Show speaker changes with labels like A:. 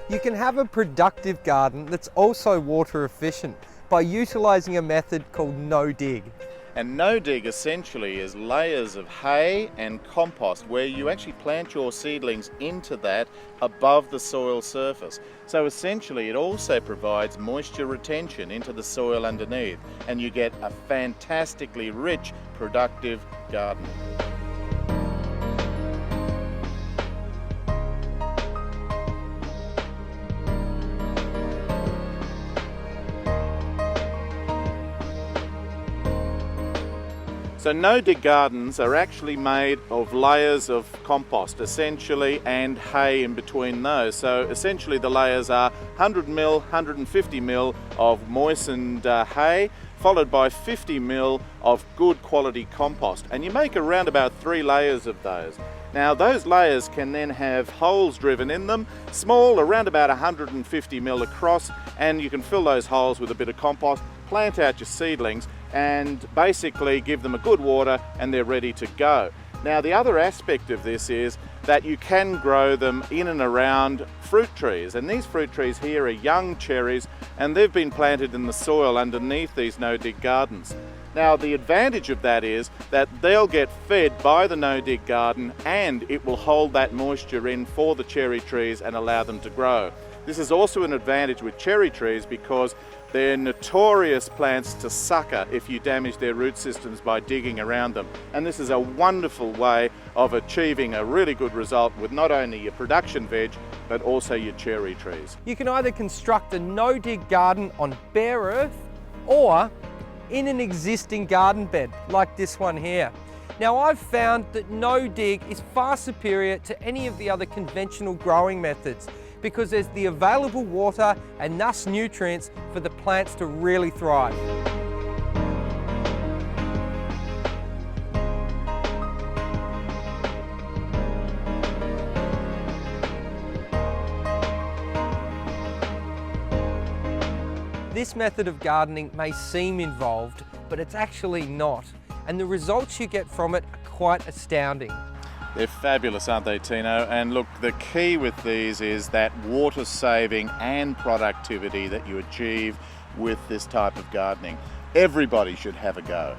A: You can have a productive garden that's also water efficient by utilising a method called no-dig.
B: And no-dig essentially is layers of hay and compost where you actually plant your seedlings into that above the soil surface. So essentially it also provides moisture retention into the soil underneath, and you get a fantastically rich, productive garden. So no-dig gardens are actually made of layers of compost essentially and hay in between those. So essentially the layers are 100 mil, 150 mil of moistened hay, followed by 50 mil of good quality compost, and you make around about 3 layers of those. Now those layers can then have holes driven in them, small, around about 150 mil across, and you can fill those holes with a bit of compost, plant out your seedlings and basically give them a good water and they're ready to go. Now the other aspect of this is that you can grow them in and around fruit trees, and these fruit trees here are young cherries and they've been planted in the soil underneath these no-dig gardens. Now the advantage of that is that they'll get fed by the no-dig garden and it will hold that moisture in for the cherry trees and allow them to grow. This is also an advantage with cherry trees because they're notorious plants to sucker if you damage their root systems by digging around them. And this is a wonderful way of achieving a really good result with not only your production veg, but also your cherry trees.
A: You can either construct a no-dig garden on bare earth or in an existing garden bed like this one here. Now I've found that no-dig is far superior to any of the other conventional growing methods because there's the available water and thus nutrients for the plants to really thrive. This method of gardening may seem involved, but it's actually not, and the results you get from it are quite astounding.
B: They're fabulous, aren't they, Tino? And look, the key with these is that water saving and productivity that you achieve with this type of gardening. Everybody should have a go.